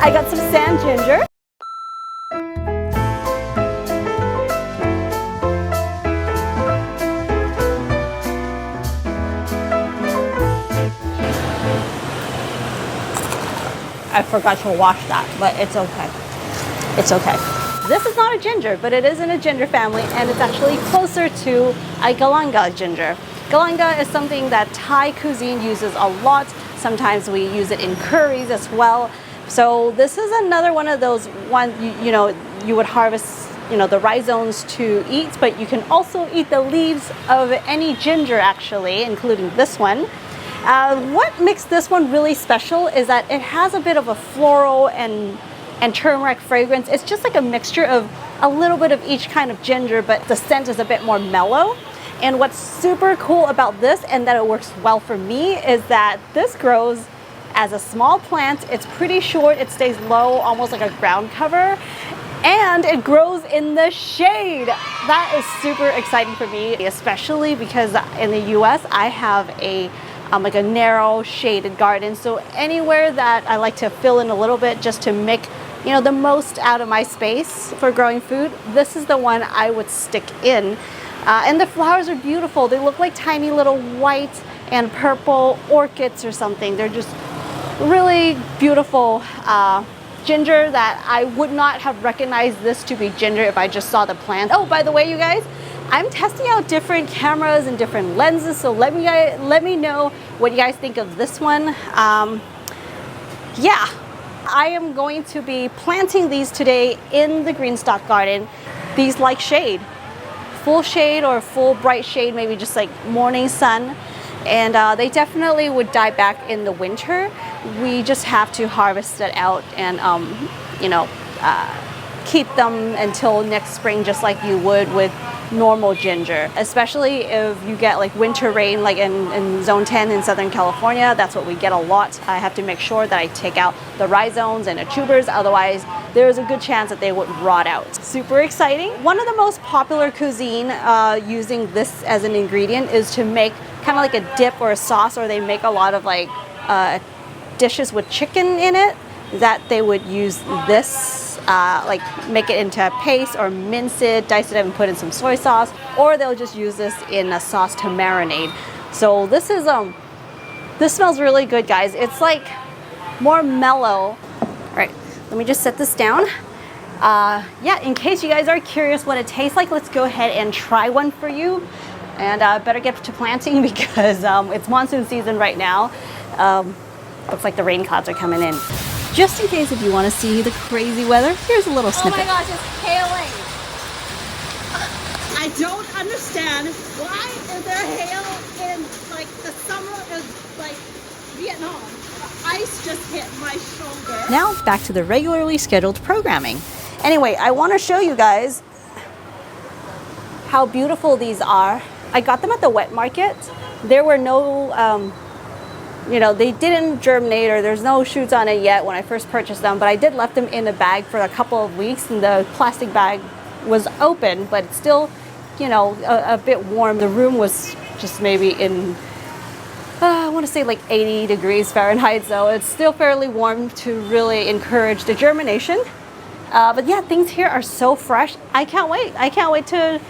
I got some sand ginger. I forgot to wash that, but it's okay. It's okay. This is not a ginger, but it is in a ginger family, and it's actually closer to a galanga ginger. Galanga is something that Thai cuisine uses a lot. Sometimes we use it in curries as well. So this is another one of those you would harvest the rhizomes to eat, but you can also eat the leaves of any ginger actually, including this one. What makes this one really special is that it has a bit of a floral and turmeric fragrance. It's just like a mixture of a little bit of each kind of ginger, but the scent is a bit more mellow. And what's super cool about this, and that it works well for me, is that this grows as a small plant. It's pretty short, it stays low, almost like a ground cover, and it grows in the shade. That is super exciting for me, especially because in the US I have like a narrow shaded garden, so anywhere that I like to fill in a little bit just to make the most out of my space for growing food, this is the one I would stick in. And the flowers are beautiful. They look like tiny little white and purple orchids or something. They're just really beautiful ginger that I would not have recognized this to be ginger if I just saw the plant. Oh, by the way, you guys, I'm testing out different cameras and different lenses, so let me know what you guys think of this one. Yeah, I am going to be planting these today in the GreenStalk garden. These like shade, full shade or full bright shade, maybe just like morning sun, and they definitely would die back in the winter. We just have to harvest it out and keep them until next spring, just like you would with normal ginger, especially if you get like winter rain like in zone 10 in Southern California. That's what we get a lot. I have to make sure that I take out the rhizomes and the tubers, otherwise there's a good chance that they would rot out. Super exciting. One of the most popular cuisine using this as an ingredient is to make kind of like a dip or a sauce, or they make a lot of like dishes with chicken in it, that they would use this like make it into a paste or mince it, dice it up and put in some soy sauce, or they'll just use this in a sauce to marinate. So this is this smells really good, guys. It's like more mellow. All right, let me just set this down. Yeah, in case you guys are curious what it tastes like, let's go ahead and try one for you. And better get to planting because it's monsoon season right now. Looks like the rain clouds are coming in. Just in case if you want to see the crazy weather, here's a little snippet. Oh my gosh, it's hailing. I don't understand, why is there hail in like the summer is like Vietnam? The ice just hit my shoulder. Now back to the regularly scheduled programming. Anyway, I want to show you guys how beautiful these are. I got them at the wet market. There were no they didn't germinate, or there's no shoots on it yet when I first purchased them, but I did left them in a bag for a couple of weeks, and the plastic bag was open, but it's still, a bit warm. The room was just maybe in, I want to say like 80 degrees Fahrenheit, so it's still fairly warm to really encourage the germination. But yeah, things here are so fresh. I can't wait. I can't wait to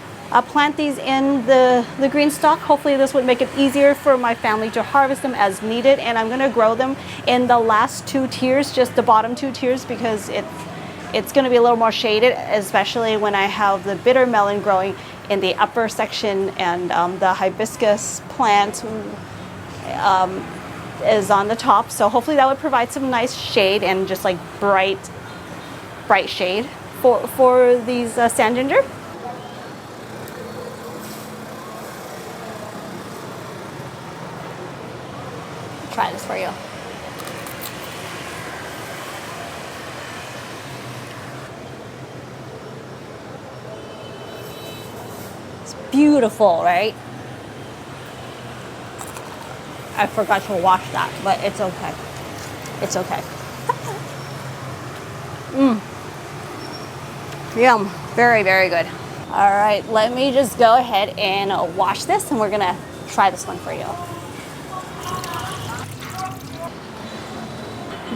plant these in the GreenStalk. Hopefully this would make it easier for my family to harvest them as needed, and I'm going to grow them in the last 2 tiers, just the bottom 2 tiers, because it's going to be a little more shaded, especially when I have the bitter melon growing in the upper section, and the hibiscus plant is on the top. So hopefully that would provide some nice shade and just like bright shade for these sand ginger. Try this for you. It's beautiful, right? I forgot to wash that, but it's okay. It's okay. Yum. Very, very good. All right, let me just go ahead and wash this, and we're gonna try this one for you.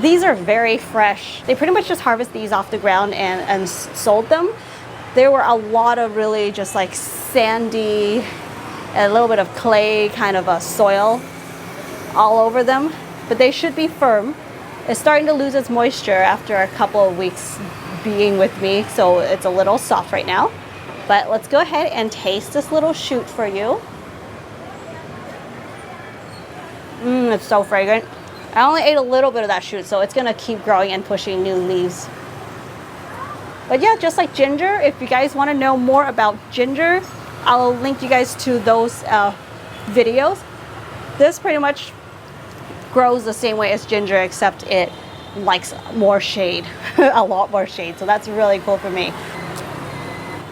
These are very fresh. They pretty much just harvest these off the ground and sold them. There were a lot of really just like sandy, a little bit of clay kind of a soil all over them, but they should be firm. It's starting to lose its moisture after a couple of weeks being with me, so it's a little soft right now. But let's go ahead and taste this little shoot for you. It's so fragrant. I only ate a little bit of that shoot, so it's gonna keep growing and pushing new leaves. But yeah, just like ginger, if you guys wanna know more about ginger, I'll link you guys to those videos. This pretty much grows the same way as ginger, except it likes more shade, a lot more shade. So that's really cool for me.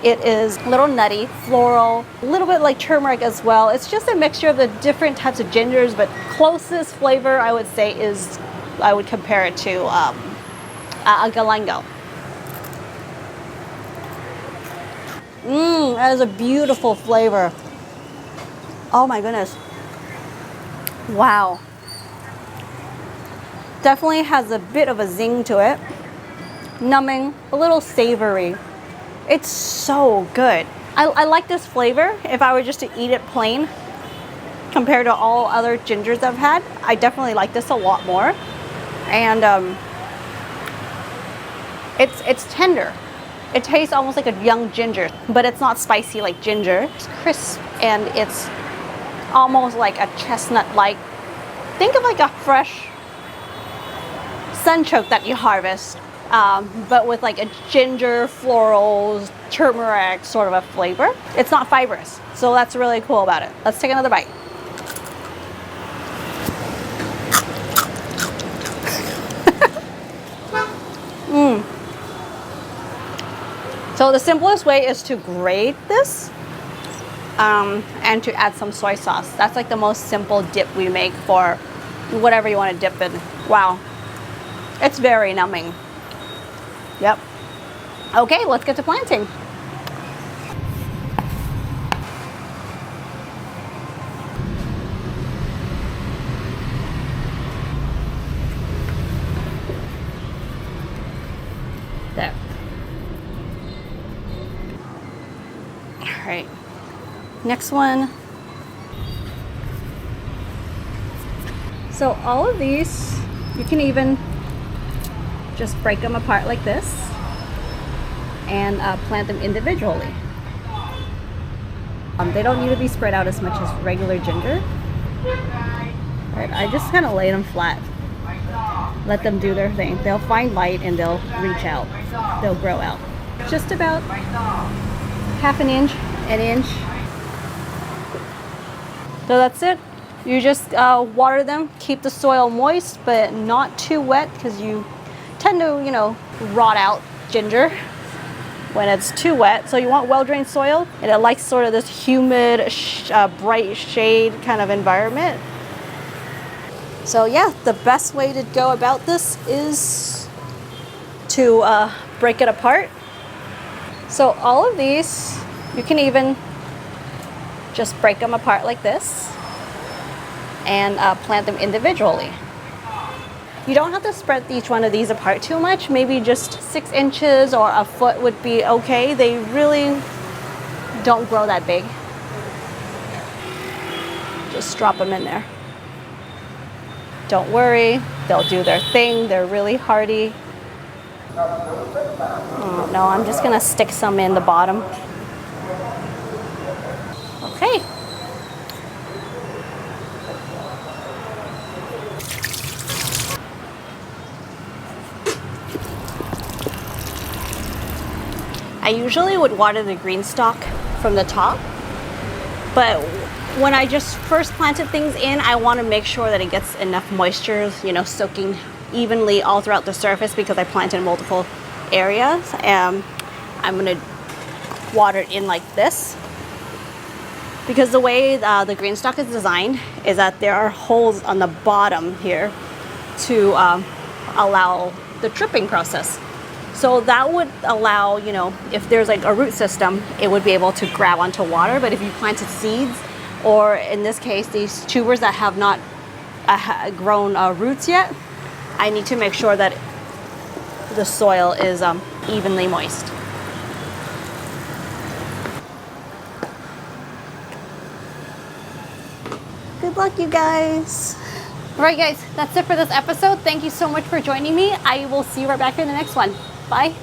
It is a little nutty, floral, a little bit like turmeric as well. It's just a mixture of the different types of gingers, but closest flavor I would say is, I would compare it to a galangal. That is a beautiful flavor. Oh my goodness. Wow. Definitely has a bit of a zing to it. Numbing, a little savory. It's so good. I like this flavor. If I were just to eat it plain, compared to all other gingers I've had, I definitely like this a lot more. And it's tender. It tastes almost like a young ginger, but it's not spicy like ginger. It's crisp and it's almost like a chestnut-like. Think of like a fresh sunchoke that you harvest, but with like a ginger, florals, turmeric sort of a flavor. It's not fibrous, so that's really cool about it. Let's take another bite. So the simplest way is to grate this and to add some soy sauce. That's like the most simple dip we make for whatever you want to dip in. Wow, it's very numbing. Yep. Okay, let's get to planting. There. All right, next one. So all of these, you can even just break them apart like this and plant them individually. They don't need to be spread out as much as regular ginger. Right, I just kind of lay them flat. Let them do their thing. They'll find light and they'll reach out. They'll grow out. Just about half an inch, an inch. So that's it. You just water them, keep the soil moist, but not too wet because you tend to, you know, rot out ginger when it's too wet. So you want well-drained soil, and it likes sort of this humid, bright shade kind of environment. So yeah, the best way to go about this is to break it apart. So all of these, you can even just break them apart like this and plant them individually. You don't have to spread each one of these apart too much. Maybe just 6 inches or a foot would be okay. They really don't grow that big. Just drop them in there. Don't worry, they'll do their thing. They're really hardy. Oh, no, I'm just gonna stick some in the bottom. Okay. I usually would water the GreenStalk from the top, but when I just first planted things in, I want to make sure that it gets enough moisture, you know, soaking evenly all throughout the surface because I planted in multiple areas. I'm going to water it in like this because the way the GreenStalk is designed is that there are holes on the bottom here to allow the dripping process. So that would allow, you know, if there's like a root system, it would be able to grab onto water. But if you planted seeds, or in this case, these tubers that have not grown roots yet, I need to make sure that the soil is evenly moist. Good luck, you guys. All right, guys, that's it for this episode. Thank you so much for joining me. I will see you right back in the next one. Bye.